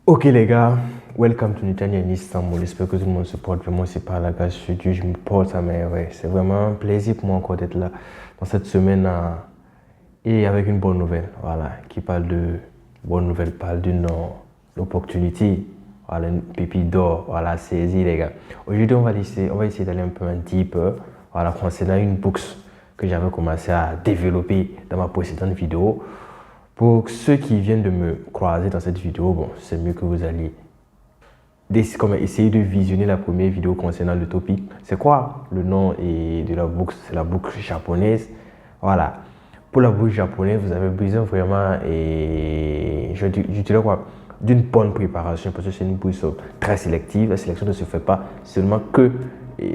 Ok les gars, welcome to Nitania in Istanbul. J'espère que tout le monde se porte vraiment aussi par la grâce de Dieu. Je me porte à merveille. C'est vraiment un plaisir pour moi encore d'être là dans cette semaine et avec une bonne nouvelle. Voilà, qui parle de bonne nouvelle, parle d'une opportunité. Voilà, une pépite d'or. Voilà, saisie les gars. Aujourd'hui, on va essayer d'aller un peu un deep. Voilà, concernant une bourse que j'avais commencé à développer dans ma précédente vidéo. Pour ceux qui viennent de me croiser dans cette vidéo, bon, c'est mieux que vous alliez essayer de visionner la première vidéo concernant le topic. C'est quoi le nom de la bourse? C'est la bourse japonaise. Voilà. Pour la bourse japonaise, vous avez besoin vraiment, je dirais quoi, d'une bonne préparation parce que c'est une bourse très sélective. La sélection ne se fait pas seulement que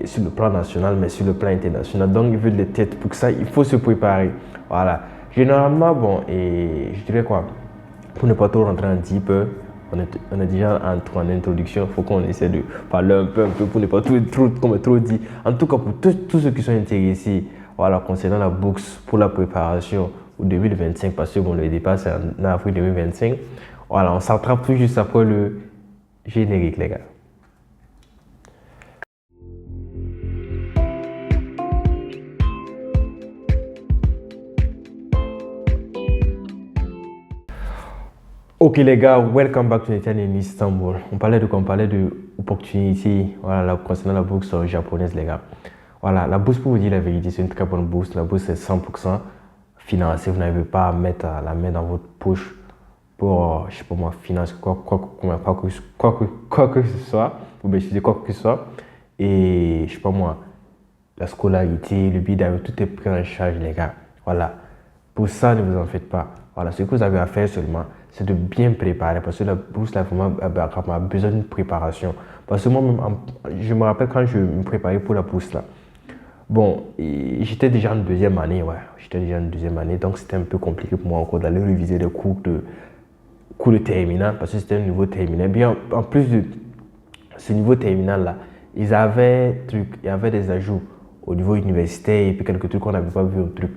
sur le plan national, mais sur le plan international. Donc, il veut des têtes. Pour ça, il faut se préparer. Voilà. Généralement, bon, et je dirais quoi, pour ne pas trop rentrer en deep, on est déjà en introduction, il faut qu'on essaie de parler un peu pour ne pas trop dire. En tout cas, pour tous ceux qui sont intéressés, voilà, concernant la bourse pour la préparation au 2025, parce que bon, le départ c'est en avril 2025, voilà, on s'attrape tout juste après le générique, les gars. Ok les gars, welcome back to Netanya in Istanbul. On parlait de quoi? On parlait de opportunity, voilà, concernant la bourse japonaise les gars. Voilà, la bourse pour vous dire la vérité, c'est une très bonne bourse. La bourse c'est 100% financé. Vous n'avez pas à mettre la main dans votre poche pour, je sais pas moi, financer quoi que ce soit. Ou bien je dis quoi que ce soit. Et je sais pas moi, la scolarité, le billet d'avion, tout est pris en charge les gars. Voilà. Pour ça, ne vous en faites pas. Voilà, ce que vous avez à faire seulement, c'est de bien préparer parce que la bourse, là, vraiment, a besoin d'une préparation. Parce que moi-même, je me rappelle quand je me préparais pour la bourse, là. Bon, j'étais déjà en deuxième année, ouais. J'étais déjà en deuxième année, donc c'était un peu compliqué pour moi encore d'aller réviser des cours de terminal parce que c'était un niveau terminal. Bien, en plus de ce niveau terminal-là, il y avait des ajouts au niveau universitaire et puis quelques trucs qu'on n'avait pas vu au truc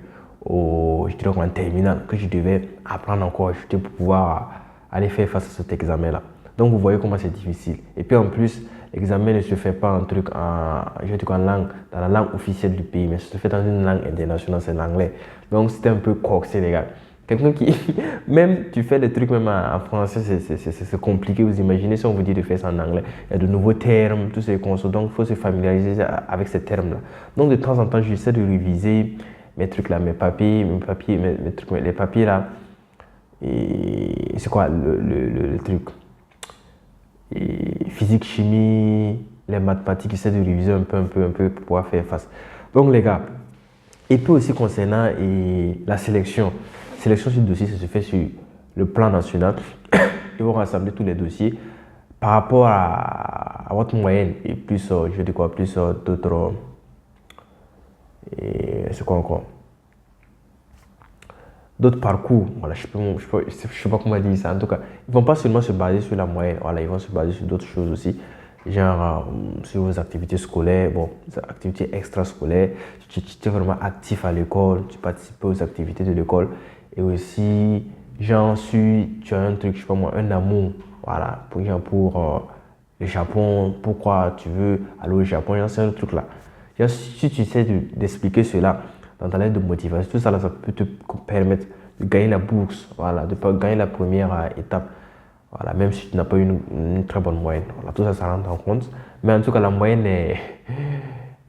je dirais en terminale, que je devais apprendre encore, ajouter pour pouvoir aller faire face à cet examen-là. Donc vous voyez comment c'est difficile. Et puis en plus, l'examen ne se fait pas en langue, dans la langue officielle du pays, mais ça se fait dans une langue internationale, c'est l'anglais. Donc c'était un peu corsé les gars. Quelqu'un qui, même tu fais des trucs même en français, c'est compliqué. Vous imaginez si on vous dit de faire ça en anglais, il y a de nouveaux termes, tous ces concepts, donc il faut se familiariser avec ces termes-là. Donc de temps en temps, j'essaie de réviser mes trucs là, mes trucs, les papiers là. Et c'est quoi le truc? Et physique, chimie, les mathématiques, j'essaie de réviser un peu pour pouvoir faire face. Donc les gars, et puis aussi concernant la sélection. Sélection sur le dossier, ça se fait sur le plan national. Ils vont rassembler tous les dossiers par rapport à votre moyenne et plus, je dis quoi, plus d'autres. Et c'est quoi encore? D'autres parcours, voilà, je sais pas comment dire ça. En tout cas, ils ne vont pas seulement se baser sur la moyenne, voilà, ils vont se baser sur d'autres choses aussi, genre sur vos activités scolaires, bon, activités extrascolaires, tu es vraiment actif à l'école, tu participes aux activités de l'école, et aussi, genre, si tu as un truc, je sais pas moi, un amour, voilà, pour le Japon, pourquoi tu veux aller au Japon, c'est un truc là. Genre, si tu essaies d'expliquer cela dans ta lettre de motivation, tout ça, là, ça peut te permettre de gagner la bourse, voilà, de gagner la première étape, voilà, même si tu n'as pas une très bonne moyenne. Voilà, tout ça, ça rentre en compte. Mais en tout cas, la moyenne est,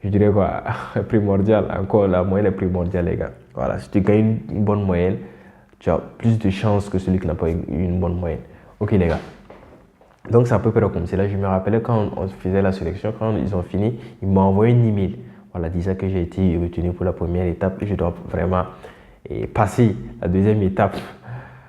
je dirais quoi, primordiale. Encore, la moyenne est primordiale, les gars. Voilà, si tu gagnes une bonne moyenne, tu as plus de chances que celui qui n'a pas une bonne moyenne. Ok, les gars. Donc, c'est à peu près comme cela. Je me rappelais quand on faisait la sélection, quand ils ont fini, ils m'ont envoyé un email. Voilà, disant que j'ai été retenu pour la première étape et je dois vraiment passer la deuxième étape.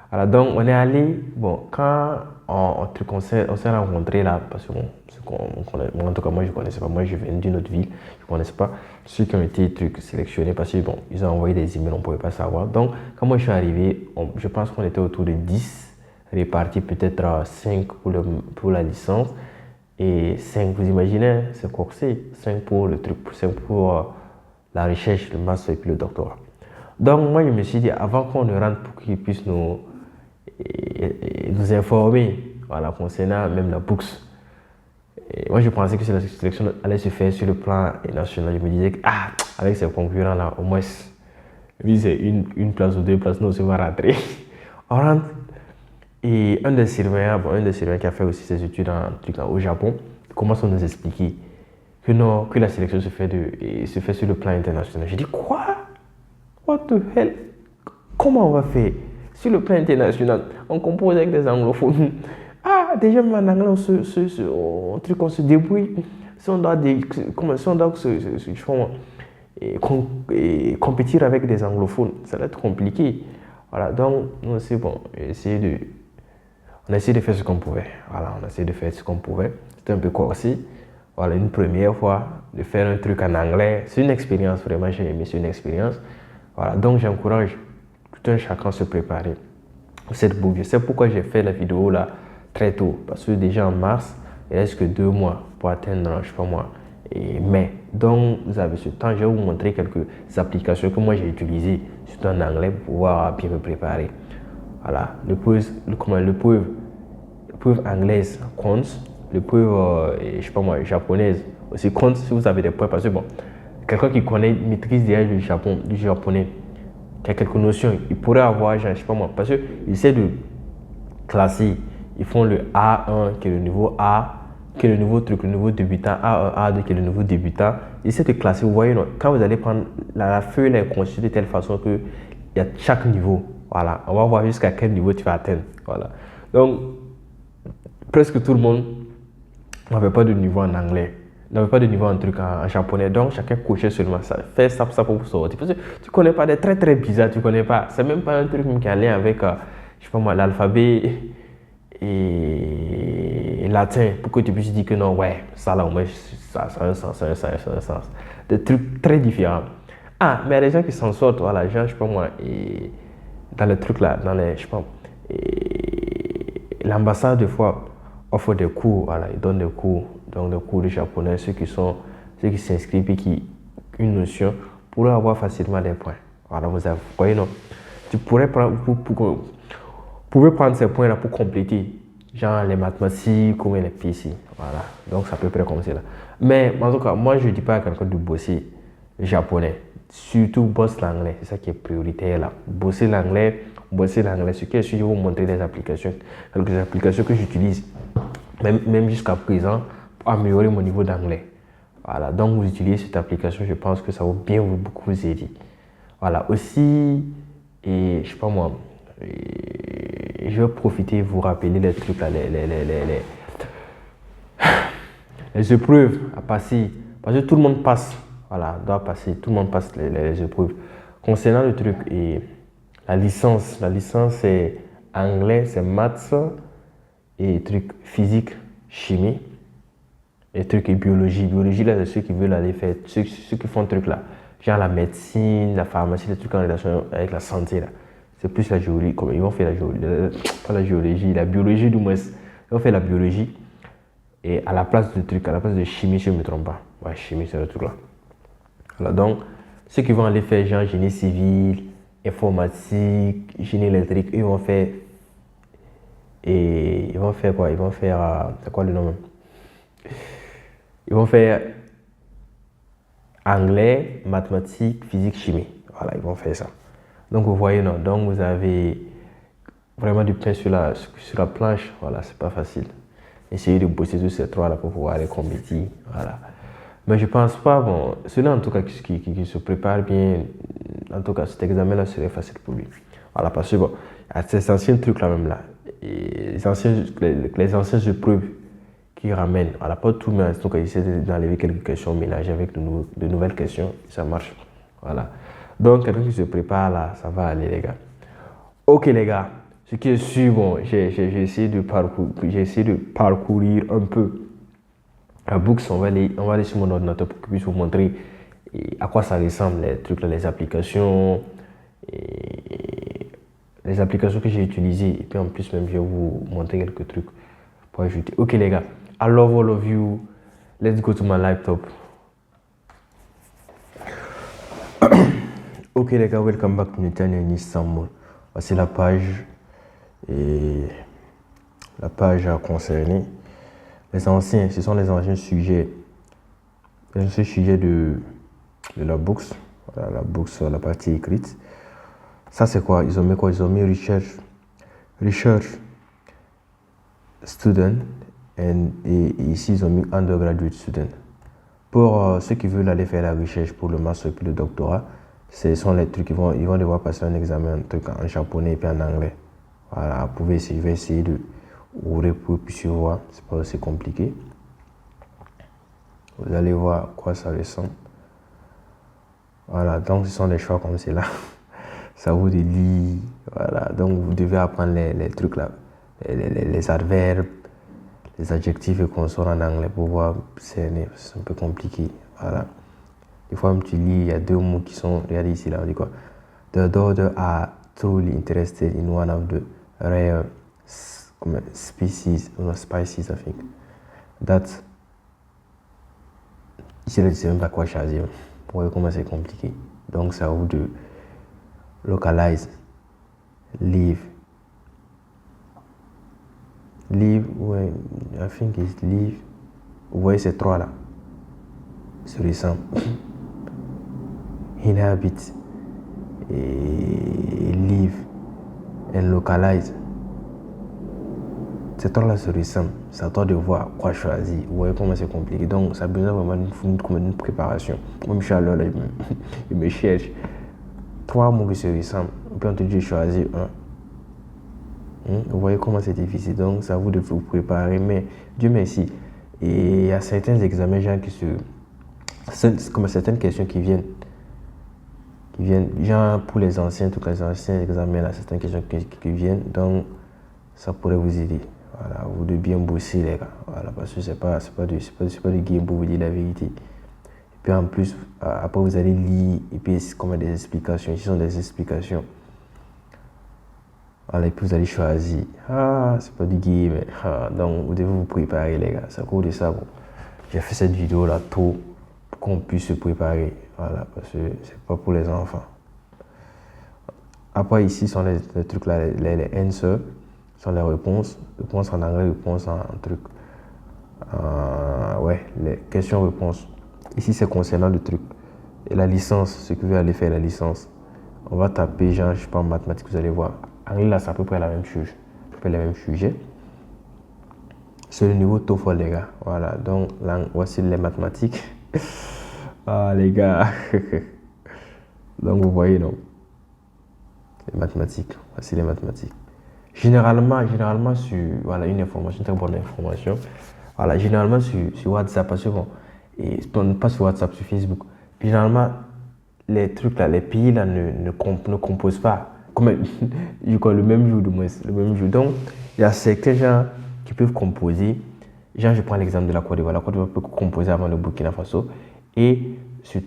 Voilà, donc on est allé, bon, quand on s'est rencontrés là, parce que bon, en tout cas, moi je ne connaissais pas, moi je viens d'une autre ville, je ne connaissais pas ceux qui ont été sélectionnés parce que bon, ils ont envoyé des emails, on ne pouvait pas savoir. Donc, quand moi je suis arrivé, je pense qu'on était autour de 10 répartis, peut-être 5 pour la licence. Et 5, vous imaginez, c'est corsé. 5 pour le truc, 5 pour la recherche, le master et puis le doctorat. Donc, moi, je me suis dit, avant qu'on ne rentre pour qu'ils puissent nous informer, voilà, concernant même la boxe. Et moi, je pensais que la sélection allait se faire sur le plan national. Je me disais que, avec ces concurrents-là, au moins, oui, c'est une place ou deux places, non, on va rentrer. On rentre. Et un des surveillants qui a fait aussi ses études au Japon, commence à nous expliquer que non, que la sélection se fait sur le plan international. J'ai dit, quoi? What the hell? Comment on va faire? Sur le plan international, on compose avec des anglophones. Déjà, même en anglais, on se débrouille. Si on doit, compétir avec des anglophones, ça va être compliqué. Voilà, donc, c'est bon, on a essayé de faire ce qu'on pouvait. Voilà, on a essayé de faire ce qu'on pouvait. C'était un peu corsé. Voilà, une première fois, de faire un truc en anglais. C'est une expérience, vraiment, j'ai aimé, c'est une expérience. Voilà, donc j'encourage tout un chacun à se préparer pour cette boucle. Je sais pourquoi j'ai fait la vidéo là très tôt. Parce que déjà en mars, il reste que 2 mois pour atteindre, je sais pas moi, et mai. Donc vous avez ce temps. Je vais vous montrer quelques applications que moi j'ai utilisées, surtout en anglais, pour pouvoir bien me préparer. Voilà, le preuve anglaise compte, le preuve, je sais pas moi, japonaise aussi compte si vous avez des points. Parce que bon, quelqu'un qui maîtrise déjà du japonais, qui a quelques notions, il pourrait avoir, je sais pas moi, parce qu'il essaie de classer. Ils font le A1 qui est le niveau A, qui est le nouveau truc, le nouveau débutant, A1, A2 qui est le nouveau débutant. Ils essaient de classer. Vous voyez, non, quand vous allez prendre la feuille, elle est conçue de telle façon qu'il y a chaque niveau. Voilà, on va voir jusqu'à quel niveau tu vas atteindre. Voilà. Donc, presque tout le monde n'avait pas de niveau en anglais, n'avait pas de niveau en truc en japonais. Donc, chacun coachait seulement ça. Fais ça pour sortir. Parce que tu connais pas des très très bizarres, tu connais pas. C'est même pas un truc qui est en lien avec, je sais pas moi, l'alphabet et latin pour que tu puisses dire que non, ouais, ça là, au moins, ça a un sens, ça a un sens. Des trucs très différents. Mais il y a des gens qui s'en sortent, voilà, genre, je sais pas moi, et dans les trucs là, dans les, je sais pas, l'ambassade, des fois, offre des cours, voilà, ils donnent des cours, donc des cours de japonais, ceux qui s'inscrivent et qui ont une notion, pourraient avoir facilement des points. Voilà, vous voyez, non, tu pourrais prendre, pouvez prendre ces points-là pour compléter, genre les mathématiques ou les PC. Voilà, donc c'est à peu près comme ça. Mais en tout cas, moi je ne dis pas à quelqu'un de bosser japonais, surtout bosse l'anglais, c'est ça qui est prioritaire là. Bosser l'anglais, ce qui est sûr, je vais vous montrer des applications, quelques applications que j'utilise, même jusqu'à présent, pour améliorer mon niveau d'anglais. Voilà, donc vous utilisez cette application, je pense que ça va bien beaucoup vous aider. Voilà, aussi, et je sais pas moi, je vais profiter vous rappeler les trucs là, les épreuves à passer, parce que tout le monde passe, voilà, doit passer, tout le monde passe les épreuves. Concernant le truc et la licence c'est anglais, c'est maths et trucs physique, chimie et trucs et biologie. Biologie là, c'est ceux qui veulent aller faire, ceux qui font trucs là, genre la médecine, la pharmacie, les trucs en relation avec la santé là. C'est plus la géologie, comme ils vont faire la géologie, la biologie du moins. Ils vont faire la biologie et à la place de chimie, si je ne me trompe pas. Ouais, chimie, c'est le truc là. Voilà, donc, ceux qui vont aller faire genre génie civil, informatique, génie électrique, ils vont faire quoi? Ils vont faire, c'est quoi le nom même? Ils vont faire anglais, mathématiques, physique, chimie. Voilà, ils vont faire ça. Donc vous voyez, non, donc vous avez vraiment du pain sur la planche, voilà, c'est pas facile. Essayez de bosser sur ces trois là pour pouvoir aller compétir, voilà. Mais je pense pas, bon, celui-là en tout cas qui se prépare bien, en tout cas cet examen là serait facile pour lui. Voilà, parce que bon, il y a ces anciens trucs là même là, et les anciennes épreuves qui ramènent, voilà, pas tout, mais en tout cas, essayer d'enlever quelques questions mélangées avec de nouvelles questions, ça marche, voilà. Donc, quelqu'un qui se prépare là, ça va aller, les gars. Ok, les gars, ce qui est sûr, bon, j'ai essayé de parcourir un peu la books. On va aller sur mon ordinateur pour que je puisse vous montrer à quoi ça ressemble, les trucs, les applications que j'ai utilisées. Et puis en plus, même, je vais vous montrer quelques trucs pour ajouter. Ok, les gars, I love all of you. Let's go to my laptop. Ok les gars, welcome back to Netanya in Istanbul. Voici la page et la page concernée. Les anciens, ce sont les anciens sujets. Les anciens sujets de la bourse. Voilà, la bourse, la partie écrite. Ça, c'est quoi? Ils ont mis quoi? Ils ont mis research student. Et ici, ils ont mis undergraduate student. Pour ceux qui veulent aller faire la recherche pour le master et puis le doctorat, ce sont les trucs, ils vont devoir passer un examen, un truc en japonais et puis en anglais. Voilà, vous pouvez essayer, je vais essayer de ouvrir pour que vous puissiez voir, c'est pas aussi compliqué. Vous allez voir à quoi ça ressemble. Voilà, donc ce sont des choix comme cela. Ça vous lire, voilà, donc vous devez apprendre les trucs là, les adverbes, les adjectifs et consorts en anglais pour voir, c'est un peu compliqué. Voilà. Des fois, tu lis, il y a deux mots qui sont, regardez ici, là, on dit quoi? The daughter are truly interested in one of the rare species, I think. That, ici, là, je ne sais même pas quoi choisir. Vous voyez comment c'est compliqué. Donc, c'est à vous de localize, live. Live, ouais, I think it's live. Vous voyez ces trois là. Se ressemblent. Inhabit, et live, and localize. Ces trois là se ressemblent. C'est à toi de voir quoi choisir. Vous voyez comment c'est compliqué. Donc, ça a besoin vraiment d'une préparation. Même je suis à l'heure, il me cherche. Trois mots qui se ressemblent. Puis on te dit de choisir un. Vous voyez comment c'est difficile. Donc, c'est à vous de vous préparer. Mais Dieu merci. Et il y a certains examens genre qui se... comme certaines questions qui viennent, genre pour les anciens, tous les anciens examens, là, certaines questions qui viennent. Donc, ça pourrait vous aider. Voilà, vous devez bien bosser, les gars. Voilà, parce que c'est pas du game pour vous dire la vérité. Et puis en plus, après vous allez lire, et puis comme des explications. Ici sont des explications. Voilà, et puis vous allez choisir. Ah, c'est pas du game. Ah, donc, vous devez vous préparer, les gars. C'est à cause de ça, bon. J'ai fait cette vidéo là tôt pour qu'on puisse se préparer. Voilà, parce que c'est pas pour les enfants. Après, ici sont les trucs là, les answers, sont les réponses. Réponses en anglais, réponses en truc. Ouais, les questions-réponses. Ici, c'est concernant le truc. Et la licence, ce que vous allez faire, la licence. On va taper, genre, je sais pas, en mathématiques, vous allez voir. Anglais, là, c'est à peu près la même chose. À peu près les mêmes sujets. C'est le niveau TOEFL, les gars. Voilà, donc là, voici les mathématiques. Ah, les gars. Donc, vous voyez, non? Les mathématiques. Voici les mathématiques. Généralement sur, voilà, une information, une très bonne information. Voilà, généralement sur WhatsApp, parce que bon, et pas sur WhatsApp, sur Facebook. Généralement, les trucs là, les pays là ne composent pas. Comme le même jour, du moins, le même jour. Donc, il y a certains gens qui peuvent composer. Genre, je prends l'exemple de la Côte d'Ivoire. La Côte d'Ivoire peut composer avant le Burkina Faso. Et sur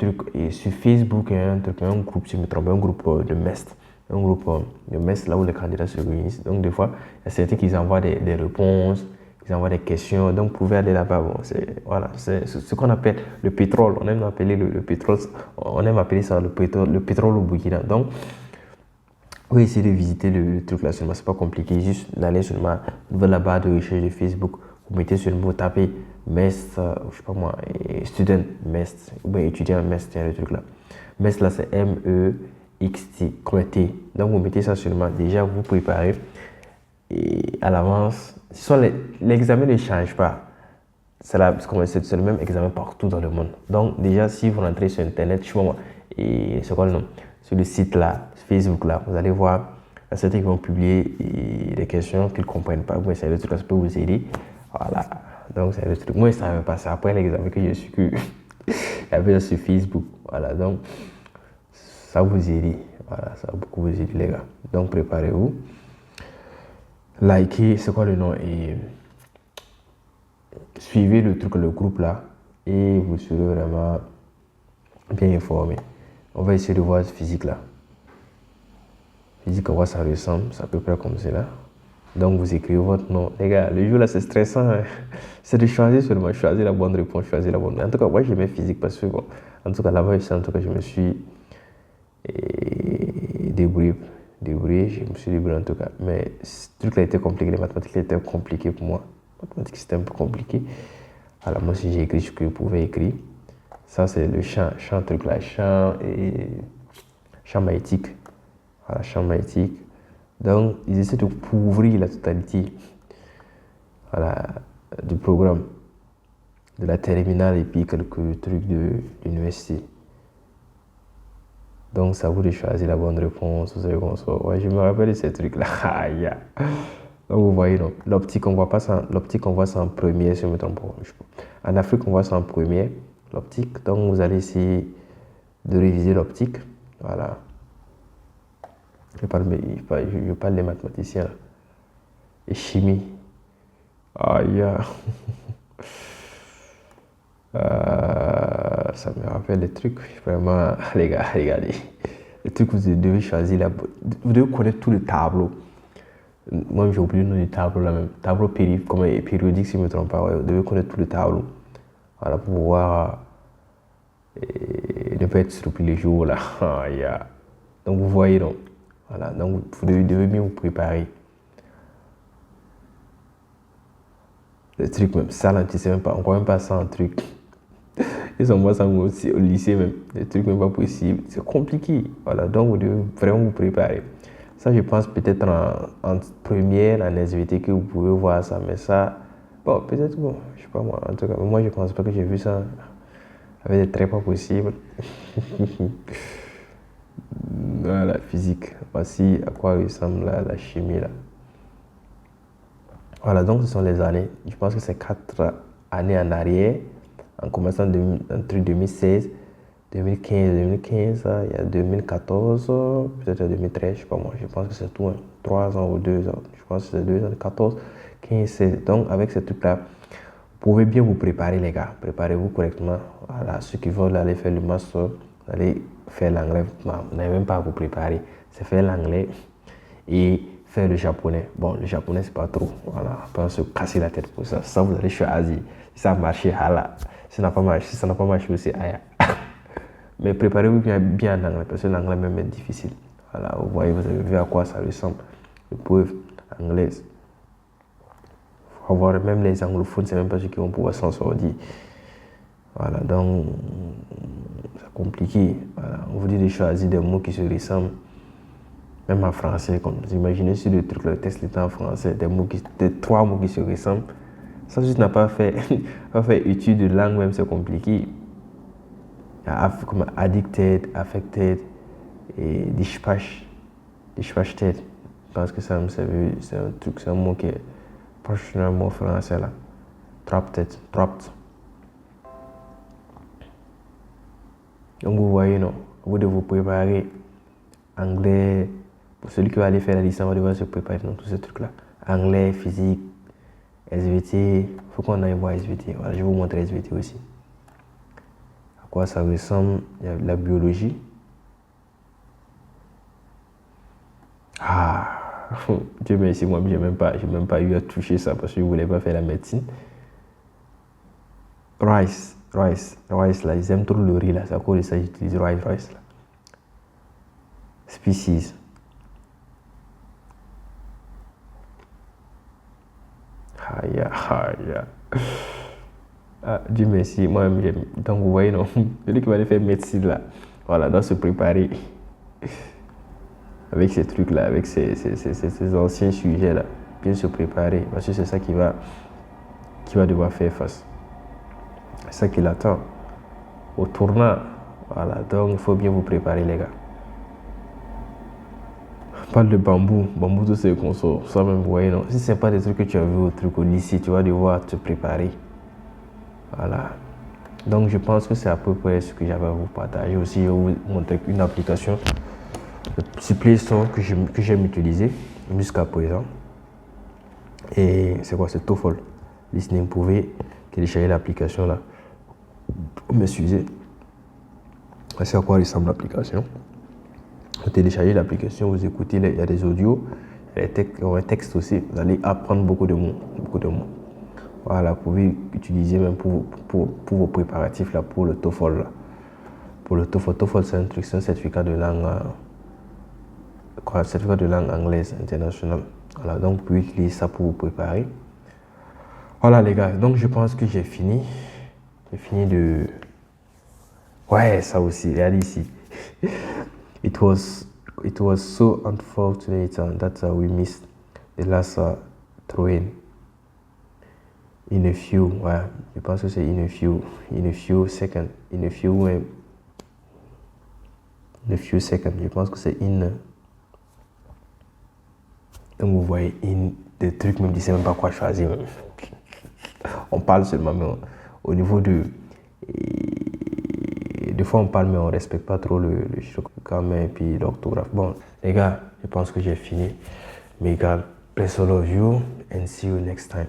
Facebook, il y a un groupe, si je me trompe, un groupe de MEST. Un groupe de MEST, là où les candidats se réunissent. Donc, des fois, il y a certains qui envoient des réponses, ils envoient des questions. Donc, vous pouvez aller là-bas. Bon, c'est ce qu'on appelle le pétrole. On aime appeler le pétrole. On aime appeler ça le pétrole au Burkina. Donc, vous essayez de visiter le truc là seulement. C'est pas compliqué. Juste d'aller seulement dans la barre de recherche de Facebook. Vous mettez seulement, vous tapez MEST, je sais pas moi, student MEST, ou bien étudiant MEST, il y a le truc là. MEST là, c'est MEXT, comme T. Donc, vous mettez ça seulement. Déjà, vous préparez. Et à l'avance, l'examen ne change pas. C'est le même examen partout dans le monde. Donc, déjà, si vous rentrez sur Internet, je sais pas moi, et c'est quoi le nom? Sur le site là, Facebook là, vous allez voir, il y a certains qui vont publier des questions qu'ils ne comprennent pas. Moi, c'est le truc là, ça peut vous aider. Voilà. Donc, c'est le truc. Moi, ça m'est passé après l'examen que j'ai su que il y avait sur Facebook. Voilà. Donc, ça vous aide. Voilà. Ça va beaucoup vous aider, les gars. Donc, préparez-vous. Likez, c'est quoi le nom? Et suivez le truc, le groupe là. Et vous serez vraiment bien informé. On va essayer de voir ce physique là. Physique, à quoi ça ressemble. C'est à peu près comme cela. Donc, vous écrivez votre nom. Les gars, le jeu là, c'est stressant. Hein? C'est de choisir seulement, choisir la bonne réponse, choisir la bonne. En tout cas, moi, j'aimais physique parce que, bon, en tout cas, là-bas, en tout cas, je me suis débrouillé. débrouillé, je me suis débrouillé en tout cas. Mais ce truc-là était compliqué, les mathématiques étaient compliquées pour moi. Les mathématiques c'était un peu compliqué. Alors moi aussi j'ai écrit ce que je pouvais écrire. Ça c'est le champ truc là, champ magnétique. Voilà, champ magnétique. Donc ils essaient de couvrir la totalité, voilà, du programme, de la terminale et puis quelques trucs de l'université. Donc, c'est à vous de choisir la bonne réponse. Vous savez comment ça. Ouais, je me rappelle de ces trucs-là. Donc, vous voyez, l'optique, on voit ça en première, si je ne me trompe pas. En Afrique, on voit ça en première, l'optique. Donc, vous allez essayer de réviser l'optique. Voilà. Je parle des mathématiciens. Là. Et chimie. Ça me rappelle des trucs, vraiment, les gars, regardez. Les trucs que vous devez choisir là. Vous devez connaître tout le tableau. Moi, j'ai oublié le nom du tableau là même. Tableau périodique, si je ne me trompe pas. Ouais, vous devez connaître tout le tableau. Voilà, pour pouvoir ne pas être surpris les jours là. Donc, vous voyez, donc. Voilà, donc vous devez bien vous préparer. Le truc même, ça là, tu sais même pas, on croit même pas ça un truc. Ils envoient ça aussi au lycée même, des trucs même pas possibles. C'est compliqué. Voilà, donc vous devez vraiment vous préparer. Ça, je pense peut-être en première, en SVT, que vous pouvez voir ça. Mais ça, bon, peut-être, bon, je sais pas moi. En tout cas, moi, je pense pas que j'ai vu ça avec des traits pas possibles. Voilà, physique. Voici à quoi ressemble la chimie là. Voilà, donc ce sont les années. Je pense que c'est 4 années en arrière. En commençant entre 2016, 2015, il y a 2014, peut-être 2013, je sais pas moi. Je pense que c'est tout, 3 ans ou 2 ans. Je pense que c'est 2 ans, 14, 15, 16. Donc avec ce truc-là, vous pouvez bien vous préparer les gars. Préparez-vous correctement. Voilà, ceux qui veulent aller faire le master, vous allez faire l'anglais. Vous n'avez même pas à vous préparer. C'est faire l'anglais et faire le japonais. Bon, le japonais, c'est pas trop. Voilà, pas se casser la tête pour ça. Ça, vous allez choisir. Si ça a marché, voilà. Si ça n'a pas marché aussi, aïe. Mais préparez-vous bien en anglais, parce que l'anglais même est difficile. Voilà, vous voyez, vous avez vu à quoi ça ressemble. Le pauvre anglais. Faut avoir même les anglophones, c'est même pas ceux qui vont pouvoir s'en sortir. Voilà, donc, c'est compliqué. Voilà, on vous dit de choisir des mots qui se ressemblent. Même en français, comme vous imaginez si le truc, le test était en français, des 3 mots qui se ressemblent. Ça, si tu n'as pas fait, étude de langue, même c'est compliqué. Comme addicted, affected et dispatched. Je pense que c'est un truc, c'est un mot qui est proche d'un mot français là. Trapped. Donc vous voyez, non, vous devez vous préparer. Anglais, pour celui qui va aller faire la licence, on va devoir se préparer dans tous ces trucs-là. Anglais, physique, SVT, il faut qu'on aille voir SVT. Voilà, je vais vous montrer SVT aussi. À quoi ça ressemble? Il y a la biologie. Dieu merci, moi, je n'ai même pas eu à toucher ça parce que je ne voulais pas faire la médecine. Rice, là, ils aiment trop le riz, là, c'est à cause de ça j'utilise rice, là. Species. Dieu merci, moi-même j'aime. Donc vous voyez, non, celui qui va aller faire médecine là, voilà, doit se préparer avec ces trucs là, avec ces anciens sujets là, bien se préparer, parce que c'est ça qui va devoir faire face. C'est ça qui l'attend au tournant. Voilà, donc il faut bien vous préparer les gars. On parle de bambou, tout c'est qu'on sort, ça même, vous voyez, non. Si c'est pas des trucs que tu as vu au lycée, tu vas devoir te préparer. Voilà. Donc je pense que c'est à peu près ce que j'avais à vous partager. Aussi, je vais vous montrer une application sur Play Store que j'aime utiliser jusqu'à présent. Et c'est quoi? C'est TOEFL Listening. Vous pouvez télécharger l'application là. M'excusez. C'est à quoi ressemble l'application. Vous téléchargez l'application, vous écoutez, il y a des audios, il y a un texte aussi. Vous allez apprendre beaucoup de mots. Voilà, vous pouvez utiliser même pour vos préparatifs là, pour le TOEFL là. Pour le TOEFL, c'est un certificat de langue quoi, certificat de langue anglaise internationale. Voilà, donc vous pouvez utiliser ça pour vous préparer. Voilà les gars, donc je pense que j'ai fini. J'ai fini de... Ouais, ça aussi, regardez ici. It was so unfortunate that we missed the last throw-in. In a few, ouais, je pense que c'est in a few seconds, je pense que c'est in. Donc vous voyez, in, des trucs, même, je ne sais même pas quoi choisir. On parle seulement, mais au niveau de... Des fois on parle, mais on ne respecte pas trop le grammaire et puis l'orthographe. Bon, les gars, je pense que j'ai fini. Mais gars, bless all of you and see you next time.